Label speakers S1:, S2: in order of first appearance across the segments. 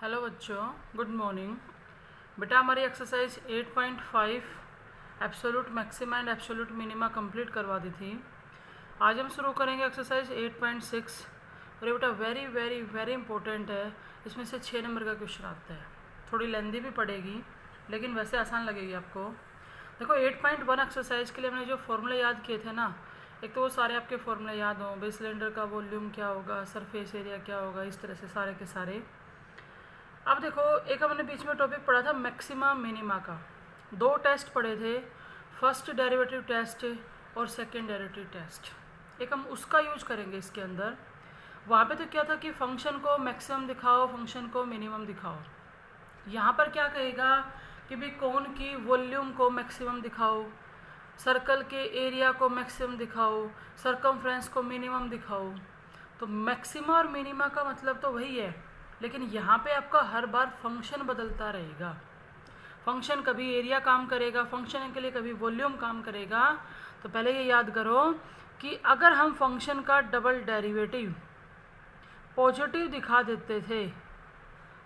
S1: Hello बच्चों, good morning. बेटा हमारी exercise 8.5 absolute maxima and absolute minima complete करवा दी थी। आज हम शुरू करेंगे एक्सरसाइज 8.6 और ये बेटा वेरी वेरी वेरी इंपॉर्टेंट है। इसमें से 6 नंबर का क्वेश्चन आता है। थोड़ी लेंदी भी पड़ेगी लेकिन वैसे आसान लगेगी आपको। देखो 8.1 एक्सरसाइज के लिए हमने जो फॉर्मूले याद किए थे ना, एक तो वो सारे आपके फॉर्मूले याद हों, बेस सिलेंडर का वॉल्यूम क्या होगा, सरफेस एरिया क्या होगा, इस तरह से सारे के सारे। अब देखो एक हमने बीच में टॉपिक पढ़ा था मैक्सिमा मिनिमा का। 2 टेस्ट पढ़े थे, फर्स्ट डेरिवेटिव टेस्ट और सेकंड डेरिवेटिव टेस्ट। एक हम उसका यूज करेंगे इसके अंदर। वहाँ पे तो क्या था कि फंक्शन को मैक्सिमम दिखाओ, फंक्शन को मिनिमम दिखाओ। यहाँ पर क्या कहेगा कि भाई कोन की वॉल्यूम को मैक्सिमम दिखाओ, सर्कल के एरिया को मैक्सिमम दिखाओ, सर्कमफ्रेंस को मिनिमम दिखाओ। तो मैक्सिमा और मिनिमा का मतलब तो वही है, लेकिन यहाँ पे आपका हर बार फंक्शन बदलता रहेगा। फंक्शन कभी एरिया काम करेगा, फंक्शन के लिए कभी वॉल्यूम काम करेगा। तो पहले ये याद करो कि अगर हम फंक्शन का डबल डेरिवेटिव पॉजिटिव दिखा देते थे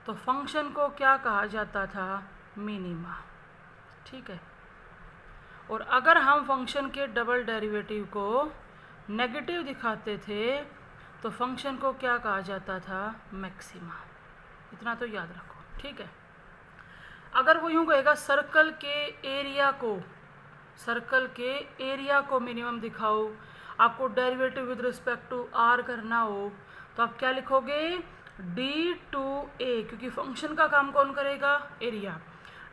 S1: तो फंक्शन को क्या कहा जाता था? मिनिमा। ठीक है। और अगर हम फंक्शन के डबल डेरिवेटिव को नेगेटिव दिखाते थे तो फंक्शन को क्या कहा जाता था? मैक्सिमा। इतना तो याद रखो, ठीक है। अगर वो यूँ कहेगा सर्कल के एरिया को मिनिमम दिखाओ, आपको derivative with respect to R करना हो, तो आप क्या लिखोगे? d/a, क्योंकि फंक्शन का काम कौन करेगा? एरिया।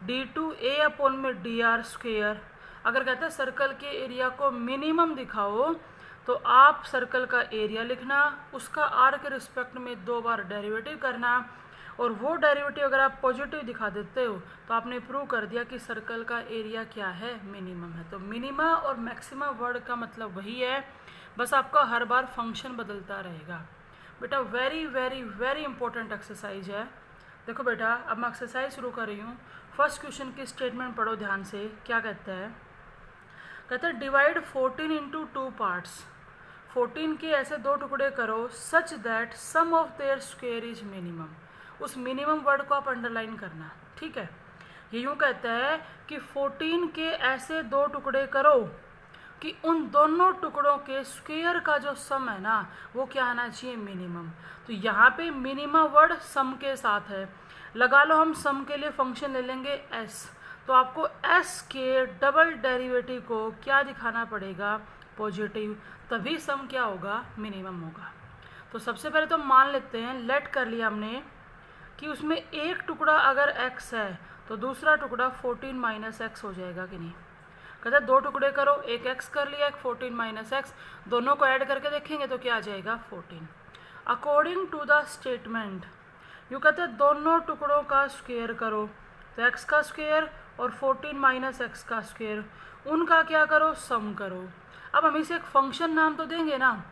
S1: d/a अपॉन में dr²। अगर कहते हैं सर्कल के एरिया को मिनिमम दिखाओ तो आप सर्कल का एरिया लिखना, उसका आर के रिस्पेक्ट में 2 बार डेरिवेटिव करना, और वो डेरिवेटिव अगर आप पॉजिटिव दिखा देते हो तो आपने प्रूव कर दिया कि सर्कल का एरिया क्या है? मिनिमम है। तो मिनिमा और मैक्सिमा वर्ड का मतलब वही है, बस आपका हर बार फंक्शन बदलता रहेगा। बेटा very very very important exercise है। देखो बेटा अब मैं एक्सरसाइज शुरू कर रही हूँ। फर्स्ट क्वेश्चन की स्टेटमेंट पढ़ो ध्यान से। क्या कहता है? कहते हैं डिवाइड 14 इंटू 2 पार्ट्स। 14 के ऐसे 2 टुकड़े करो such that sum of their square is minimum. उस मिनिमम वर्ड को आप अंडरलाइन करना, ठीक है। ये यूँ कहता है कि 14 के ऐसे 2 टुकड़े करो कि उन दोनों टुकड़ों के स्क्वायर का जो सम है ना वो क्या आना चाहिए? मिनिमम। तो यहाँ पे मिनिमम वर्ड सम के साथ है। लगा लो हम सम के लिए फंक्शन ले लेंगे s, तो आपको s के डबल डेरिवेटिव को क्या दिखाना पड़ेगा? पॉजिटिव। तभी सम क्या होगा? मिनिमम होगा। तो सबसे पहले तो मान लेते हैं, लेट कर लिया हमने कि उसमें एक टुकड़ा अगर x है तो दूसरा टुकड़ा 14 माइनस एक्स हो जाएगा कि नहीं? कहते 2 टुकड़े करो, एक x कर लिया, एक 14 माइनस एक्स, दोनों को ऐड करके देखेंगे तो क्या आ जाएगा? 14। अकॉर्डिंग टू द स्टेटमेंट यूँ कहते हैं दोनों टुकड़ों का स्क्वायर करो, तो x का स्क्वायर और 14 माइनस एक्स का स्क्वायर, उनका क्या करो? सम करो। अब हम इसे एक फंक्शन नाम तो देंगे ना,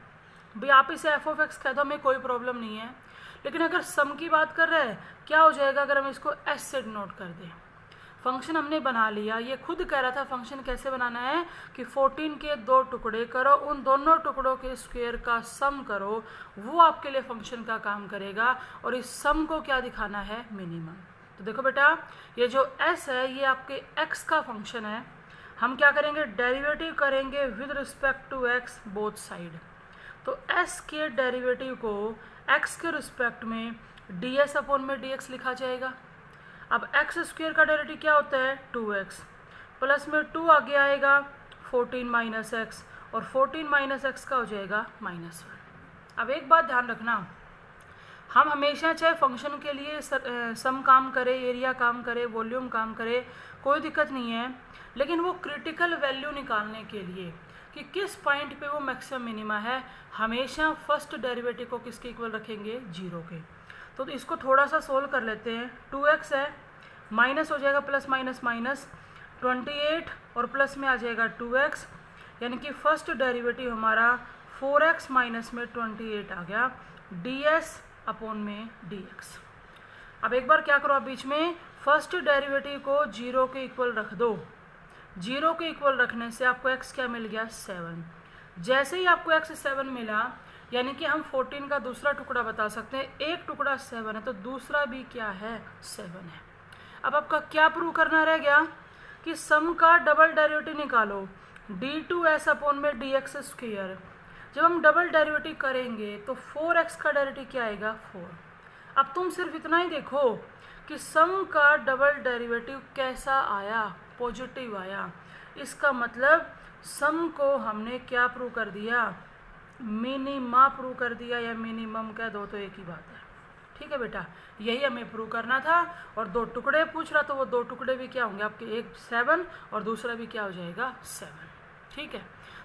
S1: भाई आप इसे f(x) कह दो, हमें कोई प्रॉब्लम नहीं है। लेकिन अगर सम की बात कर रहे हैं, क्या हो जाएगा अगर हम इसको s से डिनोट कर दें? फंक्शन हमने बना लिया, ये खुद कह रहा था फंक्शन कैसे बनाना है कि 14 के 2 टुकड़े करो, उन दोनों टुकड़ों के स्क्वायर का सम करो, वो आपके लिए फंक्शन का काम करेगा, और इस सम को क्या दिखाना है? मिनिमम। तो देखो बेटा ये जो s है ये आपके x का फंक्शन है। हम क्या करेंगे? डेरिवेटिव करेंगे with respect to x both side. तो s के डेरिवेटिव को x के रिस्पेक्ट में ds अपॉन में dx लिखा जाएगा। अब x स्क्वायर का डेरिवेटिव क्या होता है? 2x, प्लस में 2 आगे आएगा 14 माइनस एक्स, और 14 माइनस एक्स का हो जाएगा -1। अब एक बात ध्यान रखना, हम हमेशा चाहे फंक्शन के लिए सम काम करे, एरिया काम करे, वॉल्यूम काम करे, कोई दिक्कत नहीं है, लेकिन वो क्रिटिकल वैल्यू निकालने के लिए कि किस पॉइंट पे वो मैक्सिमम मिनिमा है, हमेशा फर्स्ट डेरिवेटिव को किसके इक्वल रखेंगे? 0 के। तो इसको थोड़ा सा सोल्व कर लेते हैं। 2x है, माइनस हो जाएगा प्लस माइनस माइनस 28, और प्लस में आ जाएगा 2x, यानी कि फर्स्ट डेरिवेटिव हमारा 4x माइनस में 28 आ गया, ds अपॉन में dx। अब एक बार क्या करो, आप बीच में फर्स्ट डेरिवेटिव को 0 के इक्वल रख दो। 0 के इक्वल रखने से आपको x क्या मिल गया? 7। जैसे ही आपको x 7 मिला, यानी कि हम 14 का दूसरा टुकड़ा बता सकते हैं। एक टुकड़ा 7 है तो दूसरा भी क्या है, 7 है। अब आपका क्या प्रूव करना रह गया कि सम का डबल डेरिवेटिव निकालो, d2s अपॉन में dx स्क्वायर। जब हम डबल डेरिवेटिव करेंगे तो 4x का डेरिवेटिव क्या आएगा, 4। अब तुम सिर्फ इतना ही देखो कि सम का डबल डेरिवेटिव कैसा आया, पॉजिटिव आया। इसका मतलब सम को हमने क्या प्रूव कर दिया, मिनिमा प्रूव कर दिया, या मिनिमम कह दो तो एक ही बात है। ठीक है बेटा, यही हमें प्रूव करना था। और दो टुकड़े पूछ रहा तो वो दो टुकड़े भी क्या होंगे आपके, एक 7 और दूसरा भी क्या हो जाएगा, 7। ठीक है,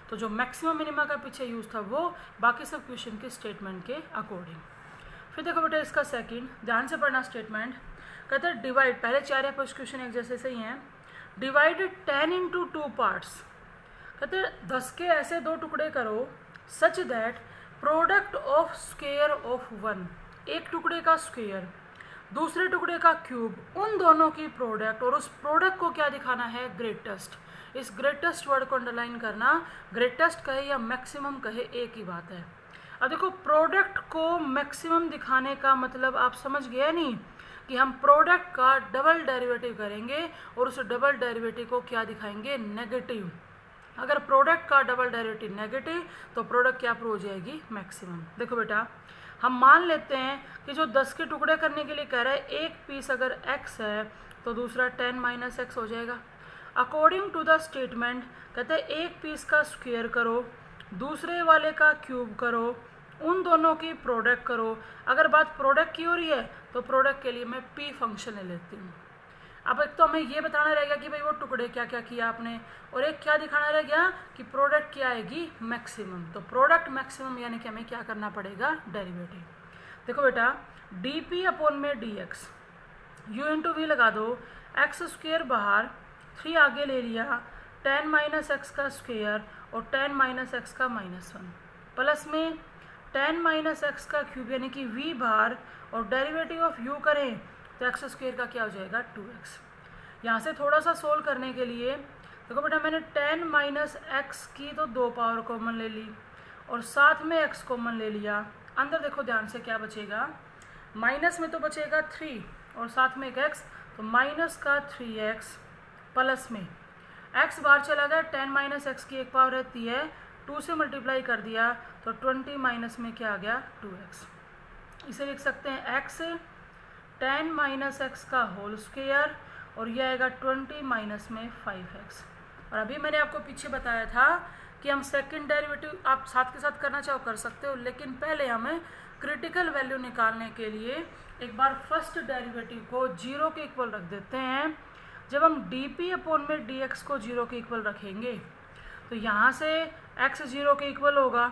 S1: तो जो मैक्सिमम मिनिमा का पीछे यूज था वो बाकी सब क्वेश्चन के स्टेटमेंट के अकॉर्डिंग। फिर देखो बेटा इसका सेकंड, ध्यान से पढ़ना स्टेटमेंट। कहते हैं डिवाइड, पहले 4 या 5 क्वेश्चन एक जैसे ही हैं। Divided 10 into 2 parts. कहते हैं 10 के ऐसे दो टुकड़े करो such that product of square of 1, एक टुकड़े का स्क्वायर दूसरे टुकड़े का क्यूब, उन दोनों की प्रोडक्ट, और उस प्रोडक्ट को क्या दिखाना है, ग्रेटेस्ट। इस ग्रेटेस्ट वर्ड को अंडरलाइन करना, ग्रेटेस्ट कहे या मैक्सिमम कहे एक ही बात है। अब देखो प्रोडक्ट को मैक्सिमम दिखाने का मतलब आप समझ गए नहीं, कि हम प्रोडक्ट का डबल डेरिवेटिव करेंगे और उस डबल डेरिवेटिव को क्या दिखाएंगे, नेगेटिव। अगर प्रोडक्ट का डबल डेरिवेटिव नेगेटिव तो प्रोडक्ट क्या प्रूव हो जाएगी, मैक्सिमम। देखो बेटा हम मान लेते हैं कि जो 10 के टुकड़े करने के लिए कह रहा है, एक पीस अगर x है तो दूसरा 10 माइनस एक्स हो जाएगा। अकॉर्डिंग टू द स्टेटमेंट कहते हैं एक पीस का स्क्वायर करो, दूसरे वाले का क्यूब करो, उन दोनों की प्रोडक्ट करो। अगर बात प्रोडक्ट की हो रही है तो प्रोडक्ट के लिए मैं p फंक्शन ले लेती हूँ। अब एक तो हमें ये बताना रहेगा कि भाई वो टुकड़े क्या क्या किया आपने, और एक क्या दिखाना रह गया कि प्रोडक्ट क्या आएगी, मैक्सिमम। तो प्रोडक्ट मैक्सिमम यानी कि हमें क्या करना पड़ेगा, डेरिवेटिव। देखो बेटा dp अपॉन में dx, u इंटू वी लगा दो, एक्स स्क्वेयर बाहर 3 आगे ले लिया, 10 माइनस एक्स का स्क्वेयर और 10 माइनस एक्स का -1 प्लस में 10 माइनस एक्स का क्यूब यानी कि v बाहर, और डेरिवेटिव ऑफ u करें तो एक्स स्क्वेयर का क्या हो जाएगा, 2x। यहाँ से थोड़ा सा सोल्व करने के लिए देखो बेटा मैंने 10 माइनस एक्स की तो 2 पावर कॉमन ले ली और साथ में x कॉमन ले लिया। अंदर देखो ध्यान से क्या बचेगा, माइनस में तो बचेगा 3 और साथ में एक x, तो माइनस का 3x प्लस में x बाहर चला गया, 10 माइनस एक्स की एक पावर रहती है, 2 से मल्टीप्लाई कर दिया तो 20 माइनस में क्या आ गया, 2x। इसे लिख सकते हैं x 10 माइनस एक्स का होल स्क्वायर और यह आएगा 20 माइनस में 5x। और अभी मैंने आपको पीछे बताया था कि हम सेकंड डेरिवेटिव आप साथ के साथ करना चाहो कर सकते हो, लेकिन पहले हमें क्रिटिकल वैल्यू निकालने के लिए एक बार फर्स्ट डेरिवेटिव को 0 के इक्वल रख देते हैं। जब हम dp अपॉन में dx को 0 के इक्वल रखेंगे तो यहाँ से x 0 के इक्वल होगा,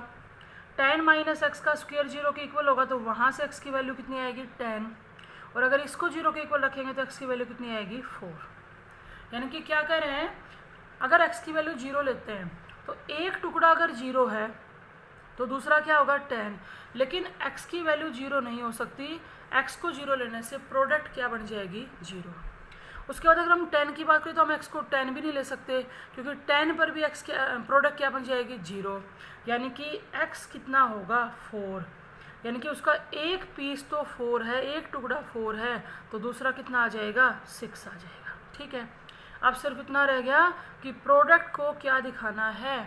S1: 10 माइनस एक्स का स्क्वायर 0 के इक्वल होगा, तो वहाँ से x की वैल्यू कितनी आएगी, 10। और अगर इसको 0 के इक्वल रखेंगे तो x की वैल्यू कितनी आएगी, 4। यानी कि क्या कह रहे हैं, अगर x की वैल्यू 0 लेते हैं तो एक टुकड़ा अगर 0 है तो दूसरा क्या होगा, 10। लेकिन x की वैल्यू 0 नहीं हो सकती, x को 0 लेने से प्रोडक्ट क्या बन जाएगी, 0। उसके बाद अगर हम 10 की बात करें तो हम x को 10 भी नहीं ले सकते, क्योंकि 10 पर भी x के प्रोडक्ट क्या बन जाएगी, 0। यानी कि x कितना होगा, 4। यानी कि उसका एक पीस तो 4 है, एक टुकड़ा 4 है, तो दूसरा कितना आ जाएगा, 6 आ जाएगा। ठीक है, अब सिर्फ इतना रह गया कि प्रोडक्ट को क्या दिखाना है,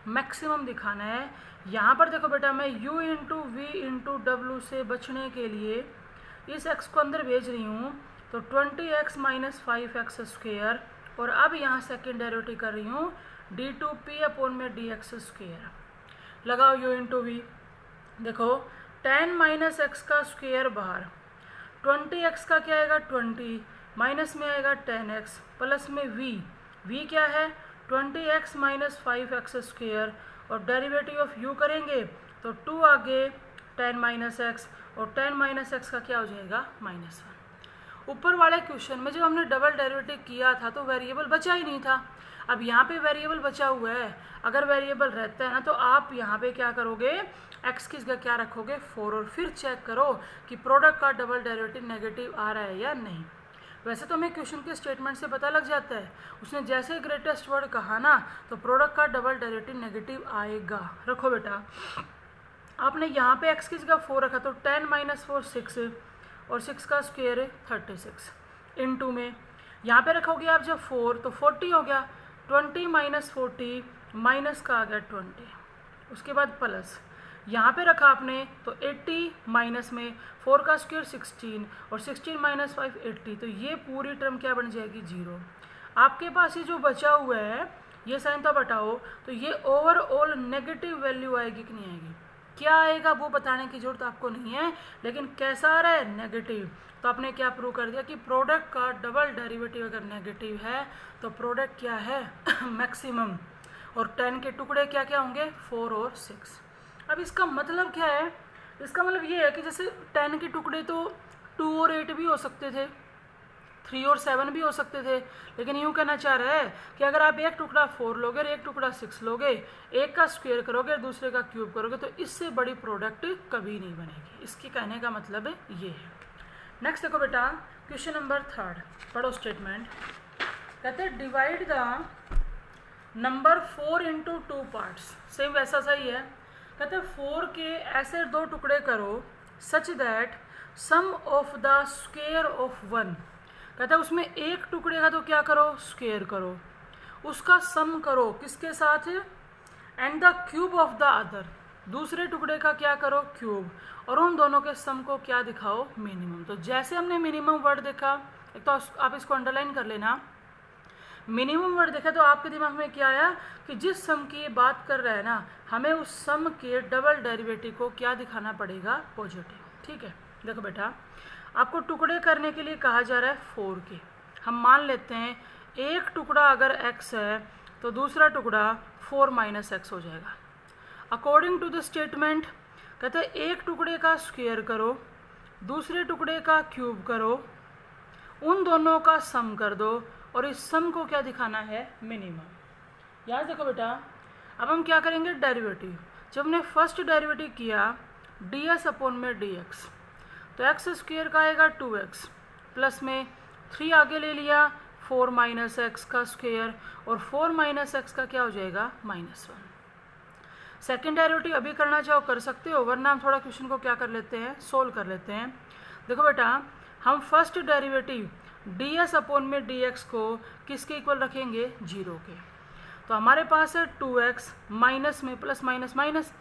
S1: मैक्सिमम दिखाना है। यहाँ पर देखो बेटा मैं u इंटू वी इंटू डब्ल्यू से बचने के लिए इस x को अंदर भेज रही हूँ, तो 20x माइनस 5x स्क्वेयर, और अब यहाँ सेकेंड डेरिवेटिव कर रही हूँ d2p अपॉन में dx स्क्वेयर। लगाओ u इंटू वी, देखो 10 माइनस एक्स का स्क्वेयर बाहर, 20x का क्या आएगा, 20 माइनस में आएगा 10x प्लस में v क्या है, 20x माइनस 5x स्क्वेयर, और डेरिवेटिव ऑफ u करेंगे तो 2 आगे 10 माइनस एक्स, और 10 माइनस एक्स का क्या हो जाएगा, -1। ऊपर वाले क्वेश्चन में जब हमने डबल डेरिवेटिव किया था तो वेरिएबल बचा ही नहीं था। अब यहाँ पे वेरिएबल बचा हुआ है, अगर वेरिएबल रहता है ना तो आप यहाँ पे क्या करोगे, x की जगह क्या रखोगे, 4, और फिर चेक करो कि प्रोडक्ट का डबल डेरिवेटिव नेगेटिव आ रहा है या नहीं। वैसे तो हमें क्वेश्चन के स्टेटमेंट से पता लग जाता है, उसने जैसे ग्रेटेस्ट वर्ड कहा ना तो प्रोडक्ट का डबल डेरिवेटिव नेगेटिव आएगा। रखो बेटा आपने यहाँ पे x की जगह 4 रखा तो 10 माइनस 4 6 और 6 का स्क्वायर 36 इनटू में यहाँ पे रखोगे आप जब 4 तो 40 हो गया, 20 माइनस 40 माइनस का आ गया 20, उसके बाद प्लस यहाँ पे रखा आपने तो 80 माइनस में 4 का स्क्वायर 16 और 16 माइनस 5 80, तो ये पूरी टर्म क्या बन जाएगी 0। आपके पास ये जो बचा हुआ है ये साइन तो बताओ, तो ये ओवरऑल नेगेटिव वैल्यू आएगी कि नहीं आएगी, क्या आएगा वो बताने की जरूरत आपको नहीं है, लेकिन कैसा आ रहा है नेगेटिव। तो आपने क्या प्रूव कर दिया कि प्रोडक्ट का डबल डेरिवेटिव अगर नेगेटिव है तो प्रोडक्ट क्या है मैक्सिमम, और 10 के टुकड़े क्या क्या होंगे 4 और 6। अब इसका मतलब क्या है, इसका मतलब ये है कि जैसे 10 के टुकड़े तो 2 और 8 भी हो सकते थे, 3 और 7 भी हो सकते थे, लेकिन यूँ कहना चाह रहा है कि अगर आप एक टुकड़ा 4 लोगे और एक टुकड़ा 6 लोगे, एक का स्क्वायर करोगे और दूसरे का क्यूब करोगे तो इससे बड़ी प्रोडक्ट कभी नहीं बनेगी। इसकी कहने का मतलब ये है। नेक्स्ट देखो बेटा क्वेश्चन नंबर 3, पढ़ो स्टेटमेंट। कहते हैं divide the number 4 into 2 parts, same वैसा सही है। कहते हैं 4 के ऐसे 2 टुकड़े करो such that sum of the square of 1, कहता है उसमें एक टुकड़े का तो क्या करो स्क्वायर करो, उसका सम करो किसके साथ, and the cube of the other, दूसरे टुकड़े का क्या करो क्यूब, और उन दोनों के सम को क्या दिखाओ मिनिमम। तो जैसे हमने मिनिमम वर्ड देखा, एक तो आप इसको अंडरलाइन कर लेना, मिनिमम वर्ड देखा तो आपके दिमाग में क्या आया कि जिस सम की ये बात कर रहा है ना, हमें उस सम के डबल डेरिवेटिव को क्या दिखाना पड़ेगा पॉजिटिव। ठीक है, देखो बेटा आपको टुकड़े करने के लिए कहा जा रहा है 4 के, हम मान लेते हैं एक टुकड़ा अगर x है तो दूसरा टुकड़ा 4 माइनस एक्स हो जाएगा। अकॉर्डिंग टू द स्टेटमेंट कहते हैं एक टुकड़े का स्क्वायर करो, दूसरे टुकड़े का क्यूब करो, उन दोनों का सम कर दो और इस सम को क्या दिखाना है मिनिमम। याद देखो बेटा अब हम क्या करेंगे डेरिवेटिव, जब हमने फर्स्ट डेरिवेटिव किया ds अपॉन में dx, तो एक्स स्क्वायर का आएगा 2x, प्लस में 3 आगे ले लिया 4 माइनस एक्स का स्क्वायर, और 4 माइनस एक्स का क्या हो जाएगा -1। सेकेंड डेरिवेटिव अभी करना चाहो कर सकते हो, वरना हम थोड़ा क्वेश्चन को क्या कर लेते हैं सोल्व कर लेते हैं। देखो बेटा हम फर्स्ट डेरिवेटिव ds अपॉन में dx को किसके इक्वल रखेंगे 0 के, तो हमारे पास है 2x माइनस में प्लस माइनस माइनस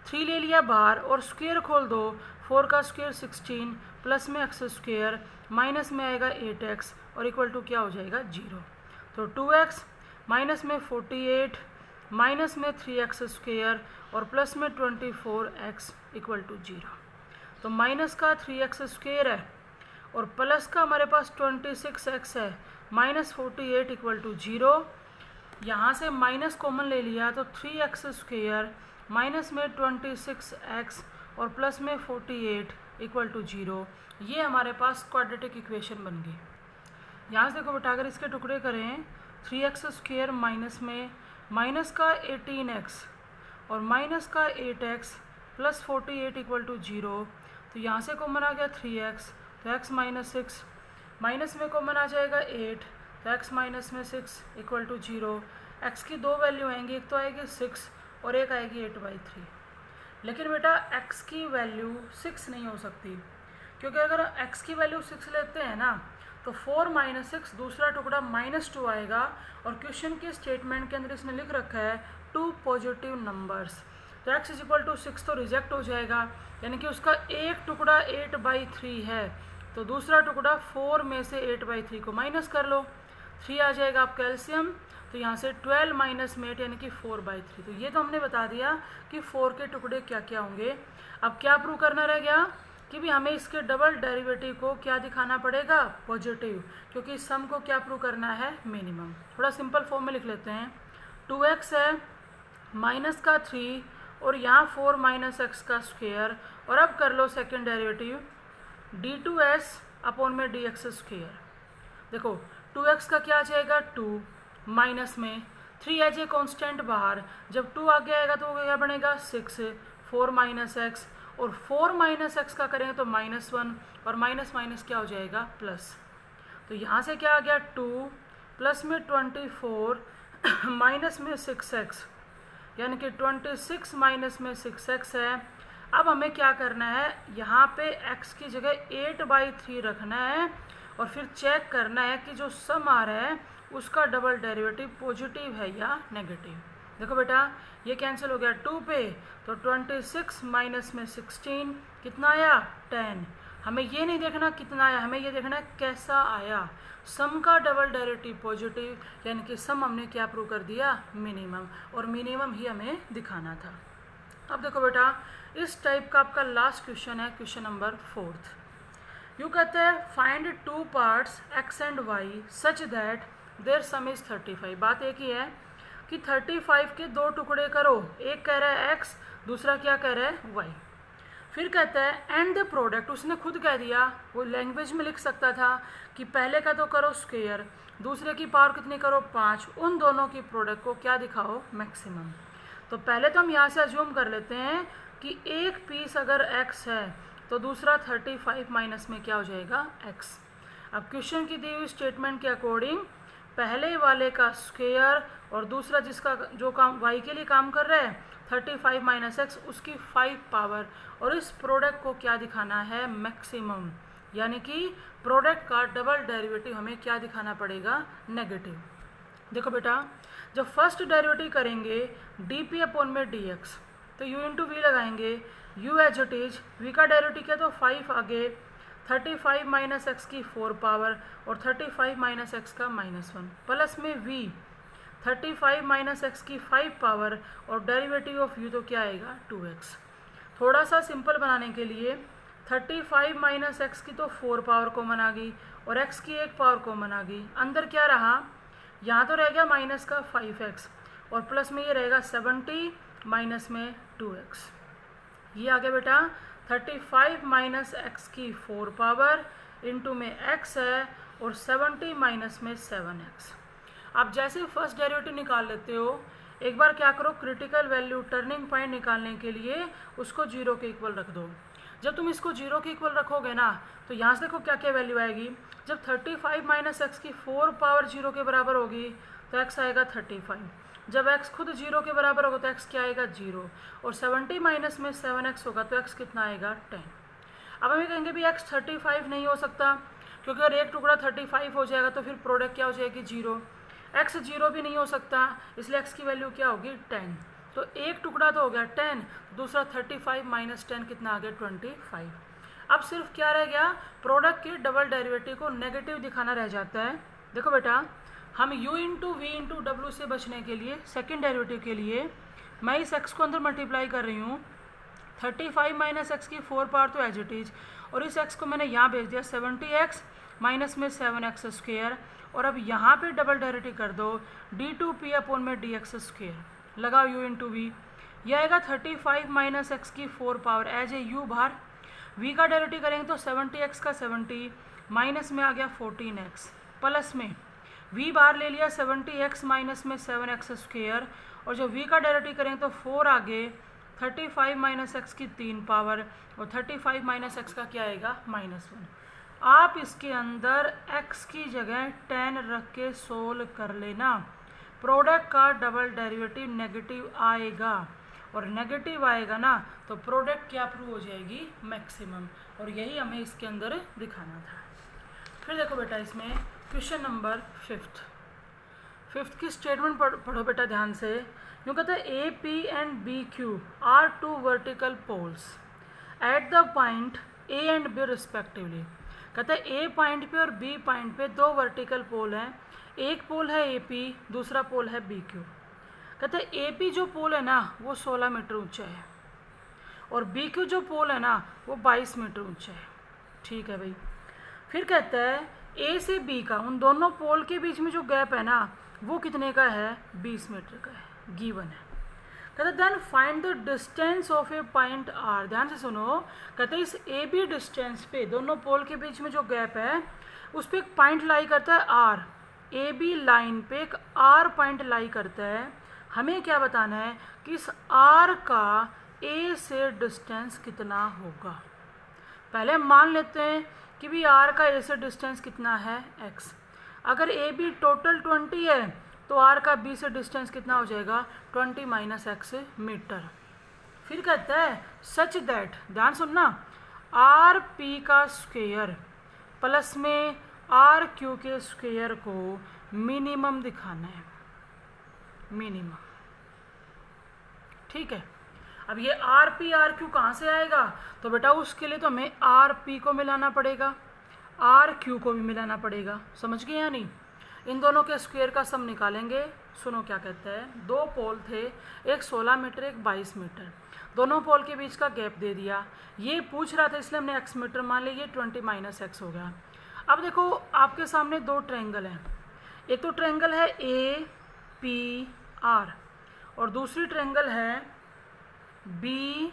S1: 3 ले लिया बाहर और स्क्वायर खोल दो, 4 का स्क्वायर 16 प्लस में एक्स स्क्वायर माइनस में आएगा 8x और इक्वल टू क्या हो जाएगा 0। तो 2x माइनस में 48 माइनस में 3x स्क्वायर और प्लस में 24x इक्वल टू 0। तो माइनस का 3x स्क्वायर है और प्लस का हमारे पास 26x है, माइनस 48 इक्वल टू 0। यहाँ से माइनस कॉमन ले लिया तो 3x स्क्वायर माइनस में 26x और प्लस में 48 इक्वल टू 0। ये हमारे पास क्वाड्रेटिक इक्वेशन बन गई। यहाँ से देखो बेटा अगर इसके टुकड़े करें 3x स्क्वायर माइनस में माइनस का 18x और माइनस का 8x प्लस 48 इक्वल टू 0, तो यहाँ से कॉमन आ गया 3x, तो x माइनस 6 माइनस में कॉमन आ जाएगा 8, तो x माइनस में 6 इक्वल टू 0। x की दो वैल्यू आएंगी, एक तो आएगी 6 और एक आएगी 8/3। लेकिन बेटा x की वैल्यू 6 नहीं हो सकती, क्योंकि अगर x की वैल्यू 6 लेते हैं ना तो 4 माइनस 6 दूसरा टुकड़ा -2 आएगा, और क्वेश्चन के स्टेटमेंट के अंदर इसने लिख रखा है 2 पॉजिटिव नंबर्स, तो x इज इक्वल टू 6 तो रिजेक्ट हो जाएगा, यानी कि उसका एक टुकड़ा 8/3 है, तो दूसरा टुकड़ा 4 में से 8/3 को माइनस कर लो, 3 आ जाएगा आपका एलसीएम, तो यहाँ से 12 माइनस में 8 यानी कि 4/3। तो ये तो हमने बता दिया कि 4 के टुकड़े क्या क्या होंगे। अब क्या प्रूव करना रह गया कि भी हमें इसके डबल डेरिवेटिव को क्या दिखाना पड़ेगा पॉजिटिव, क्योंकि सम को क्या प्रूव करना है मिनिमम। थोड़ा सिंपल फॉर्म में लिख लेते हैं, 2x है माइनस का 3 और यहाँ 4 माइनस एक्स का स्क्वायर, और अब कर लो सेकेंड डेरिवेटिव d2s अपॉन में dx स्क्वायर। देखो 2x का क्या आ जाएगा 2 माइनस में 3 एज ए कॉन्स्टेंट बाहर, जब 2 आगे आएगा तो क्या बनेगा 6, 4 माइनस एक्स, और 4 माइनस एक्स का करेंगे तो -1 और माइनस माइनस क्या हो जाएगा प्लस, तो यहाँ से क्या आ गया 2 प्लस में 24 माइनस में 6x, यानी कि 26 माइनस में 6x है, अब हमें क्या करना है, यहाँ पे x की जगह 8/3 रखना है और फिर चेक करना है कि जो सम आ रहा है उसका डबल डेरिवेटिव पॉजिटिव है या नेगेटिव। देखो बेटा ये कैंसिल हो गया 2 पे, तो 26 माइनस में 16 कितना आया 10। हमें ये नहीं देखना कितना आया, हमें ये देखना है कैसा आया। सम का डबल डेरिवेटिव पॉजिटिव, यानी कि सम हमने क्या प्रूव कर दिया, मिनिमम, और मिनिमम ही हमें दिखाना था। अब देखो बेटा इस टाइप का आपका लास्ट क्वेश्चन है, क्वेश्चन नंबर 4। यू कहते हैं find 2 parts x and y such that their sum is 35। बात एक ही है कि 35 के 2 टुकड़े करो, एक कह रहा है x, दूसरा क्या कह रहा है y। फिर कहता है एंड द प्रोडक्ट, उसने खुद कह दिया, वो लैंग्वेज में लिख सकता था कि पहले का तो करो स्क्वायर, दूसरे की पावर कितनी करो 5, उन दोनों की प्रोडक्ट को क्या दिखाओ मैक्सिमम। तो पहले तो हम यहाँ से अज्यूम कर लेते हैं कि एक पीस अगर x है तो दूसरा 35 माइनस में क्या हो जाएगा x। अब क्वेश्चन की दी हुई स्टेटमेंट के अकॉर्डिंग पहले वाले का स्क्वायर और दूसरा जिसका जो काम y के लिए काम कर रहा है 35 माइनस x, उसकी 5 पावर, और इस प्रोडक्ट को क्या दिखाना है मैक्सिमम, यानी कि प्रोडक्ट का डबल डेरिवेटिव हमें क्या दिखाना पड़ेगा नेगेटिव। देखो बेटा जब फर्स्ट डेरिवेटिव करेंगे dp/dx तो u इंटू वी लगाएंगे, u as it is, v का डेरिवेटिव क्या तो 5 आगे 35 माइनस एक्स की 4 पावर और 35 माइनस एक्स का -1 प्लस में v 35 माइनस एक्स की 5 पावर और डेरिवेटिव ऑफ u तो क्या आएगा 2x। थोड़ा सा सिंपल बनाने के लिए 35 माइनस एक्स की तो 4 पावर कॉमन आ गई और x की 1 पावर कॉमन आ गई, अंदर क्या रहा, यहाँ तो रह गया माइनस का 5x और प्लस में ये रहेगा 70 माइनस में 2x। ये आ गया बेटा 35 माइनस एक्स की 4 पावर इंटू में x है और 70 माइनस में 7x। आप जैसे फर्स्ट डेरिवेटिव निकाल लेते हो, एक बार क्या करो क्रिटिकल वैल्यू टर्निंग पॉइंट निकालने के लिए उसको 0 के इक्वल रख दो। जब तुम इसको 0 के इक्वल रखोगे ना तो यहाँ से देखो क्या क्या वैल्यू आएगी। जब 35 माइनस एक्स की 4 पावर 0 के बराबर होगी तो x आएगा 35, जब x खुद 0 के बराबर होगा तो x क्या आएगा 0, और 70 माइनस में 7x होगा तो x कितना आएगा 10। अब हमें कहेंगे भी x 35 नहीं हो सकता, क्योंकि अगर एक टुकड़ा 35 हो जाएगा तो फिर प्रोडक्ट क्या हो जाएगी 0। x 0 भी नहीं हो सकता, इसलिए x की वैल्यू क्या होगी 10। तो एक टुकड़ा तो हो गया 10, दूसरा 35 माइनस 10 कितना आ गया 25। अब सिर्फ क्या रह गया, प्रोडक्ट के डबल डेरिवेटिव को नेगेटिव दिखाना रह जाता है। देखो बेटा हम u इंटू वी इंटू डब्ल्यू से बचने के लिए सेकेंड डेरिवेटिव के लिए मैं इस x को अंदर मल्टीप्लाई कर रही हूँ, 35 माइनस एक्स की 4 पावर तो एज इट इज, और इस x को मैंने यहाँ भेज दिया 70x माइनस में 7x स्क्वेयर, और अब यहाँ पे डबल डेरिवेटिव कर दो d2p/dx स्क्वेयर, लगाओ u इंटू वी, यह आएगा 35 माइनस एक्स की 4 पावर एज ए u बाहर, v का डेरिवेटिव करेंगे तो 70x का 70 माइनस में आ गया 14x प्लस में v बाहर ले लिया 70x माइनस में 7x स्क्वेयर, और जो v का डेरिवेटिव करेंगे तो 4 आगे 35 माइनस एक्स की 3 पावर और 35 माइनस एक्स का क्या आएगा -1। आप इसके अंदर x की जगह 10 रख के सोल्व कर लेना, प्रोडक्ट का डबल डेरिवेटिव नेगेटिव आएगा, और नेगेटिव आएगा ना तो प्रोडक्ट क्या प्रूव हो जाएगी मैक्सिमम, और यही हमें इसके अंदर दिखाना था। फिर देखो बेटा इसमें क्वेश्चन नंबर 5th की स्टेटमेंट पढ़ो बेटा ध्यान से। यूँ कहते हैं A P and B Q are 2 vertical poles at the point A and B respectively. कहते हैं ए पॉइंट पे और बी पॉइंट पे 2 वर्टिकल पोल हैं, एक पोल है ए पी, दूसरा पोल है बी क्यू। कहते हैं ए पी जो पोल है ना वो 16 मीटर ऊंचा है और बी क्यू जो पोल है ना वो 22 मीटर ऊंचा है। ठीक है भाई। फिर कहता है ए से बी का उन दोनों पोल के बीच में जो गैप है ना वो कितने का है 20 मीटर का है, गिवन है। कहते हैं then find the distance of a point R. ध्यान से सुनो, कहते हैं इस ए बी डिस्टेंस पे दोनों पोल के बीच में जो गैप है उस पर एक पॉइंट लाई करता है आर, ए बी लाइन पे एक आर पॉइंट लाई करता है। हमें क्या बताना है कि इस आर का ए से डिस्टेंस कितना होगा। पहले मान लेते हैं कि भी आर का ए से डिस्टेंस कितना है x। अगर ए बी टोटल 20 है तो आर का बी से डिस्टेंस कितना हो जाएगा 20 माइनस एक्स मीटर। फिर कहता है सच दैट, ध्यान सुनना, आर पी का स्क्वायर प्लस में आर क्यू के स्क्वायर को मिनिमम दिखाना है, मिनिमम। ठीक है, अब ये आर पी आर क्यू कहाँ से आएगा? तो बेटा उसके लिए तो हमें आर पी को मिलाना पड़ेगा, आर क्यू को भी मिलाना पड़ेगा। समझ गए या नहीं? इन दोनों के स्क्वायर का सम निकालेंगे। सुनो क्या कहता है, दो पोल थे, एक 16 मीटर एक 22 मीटर, दोनों पोल के बीच का गैप दे दिया। ये पूछ रहा था इसलिए हमने एक्स मीटर मान लिया, ये 20 माइनस एक्स हो गया। अब देखो आपके सामने दो ट्रायंगल हैं, एक तो ट्रायंगल है ए पी आर और दूसरी ट्रायंगल है बी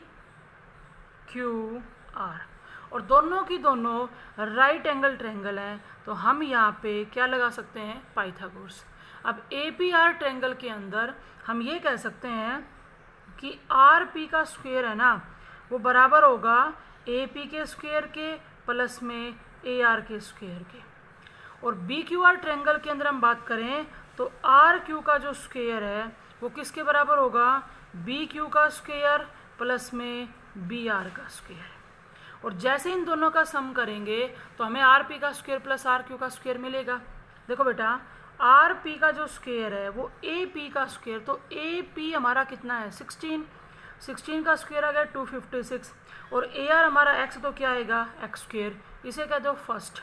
S1: क्यू आर, और दोनों की दोनों राइट एंगल ट्रायंगल हैं। तो हम यहाँ पे क्या लगा सकते हैं? पाइथागोरस। अब ए पी आर ट्रायंगल के अंदर हम ये कह सकते हैं कि आर पी का स्क्वायर है ना, वो बराबर होगा ए पी के स्क्वायर के प्लस में ए आर के स्क्वायर के। और बी क्यू आर ट्रायंगल के अंदर हम बात करें तो आर क्यू का जो स्क्वायर है वो किसके बराबर होगा? बी क्यू का स्क्वायर प्लस में बी आर का स्क्वायर। और जैसे इन दोनों का सम करेंगे तो हमें आर पी का स्क्वायर प्लस आर क्यू का स्क्वायर मिलेगा। देखो बेटा, आर पी का जो स्क्वायर है वो ए पी का स्क्वायर, तो ए पी हमारा कितना है? 16 का स्क्वायर आ गया 256, और ए आर हमारा एक्स तो क्या आएगा? एक्स स्क्वायर, इसे कह दो फर्स्ट।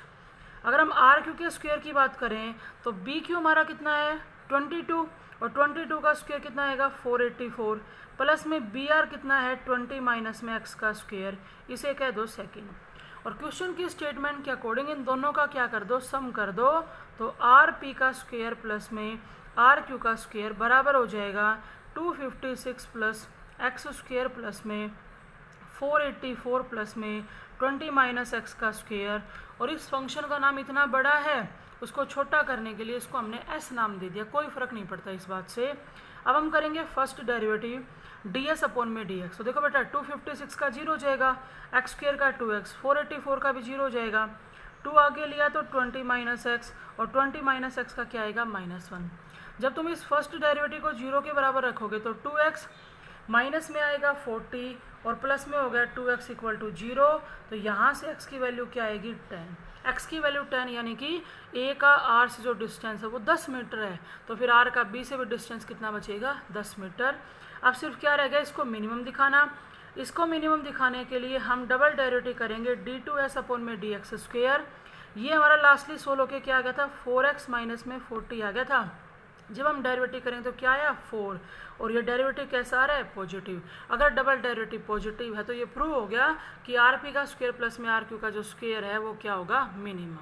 S1: अगर हम आर क्यू के स्क्वायर की बात करें तो बी क्यू हमारा कितना है? 22, और 22 का स्क्वायर कितना आएगा? 484, प्लस में बी आर कितना है? 20 माइनस में एक्स का स्क्वायर, इसे कह दो सेकेंड। और क्वेश्चन की स्टेटमेंट के अकॉर्डिंग इन दोनों का क्या कर दो? सम कर दो। तो आर पी का स्क्वायर प्लस में आर क्यू का स्क्वायर बराबर हो जाएगा 256 प्लस एक्स स्क्वायर प्लस में 484 प्लस में 20 माइनस एक्स का स्क्वायर। और इस फंक्शन का नाम इतना बड़ा है, उसको छोटा करने के लिए इसको हमने एस नाम दे दिया, कोई फ़र्क नहीं पड़ता इस बात से। अब हम करेंगे first derivative D S upon में डी एक्स। तो देखो बेटा 256 का 0 हो जाएगा, एक्स स्क्वायर का 2x, 484 का भी 0 हो जाएगा, 2 आगे लिया तो 20 माइनस एक्स, और 20 माइनस एक्स का क्या आएगा? -1। जब तुम इस फर्स्ट डेरिवेटिव को 0 के बराबर रखोगे तो 2x माइनस में आएगा 40 और प्लस में हो गया 2x इक्वल टू 0। तो यहाँ से x की वैल्यू क्या आएगी? 10। x की वैल्यू 10, यानी कि a का r से जो डिस्टेंस है वो 10 मीटर है, तो फिर r का b से भी डिस्टेंस कितना बचेगा? 10 मीटर। अब सिर्फ क्या रह गया? इसको मिनिमम दिखाना। इसको मिनिमम दिखाने के लिए हम डबल डेरिवेटिव करेंगे d2s अपॉन में dx स्क्वायर। ये हमारा लास्टली सोल्व होके क्या आ गया था? 4x माइनस में 40 आ गया था। जब हम डेरिवेटिव करेंगे तो क्या आया? 4, और ये डेरिवेटिव कैसा आ रहा है? पॉजिटिव। अगर डबल डेरिवेटिव पॉजिटिव है तो ये प्रूव हो गया कि आर पी का स्क्वायर प्लस में आर क्यू का जो स्क्वायर है वो क्या होगा? मिनिमम।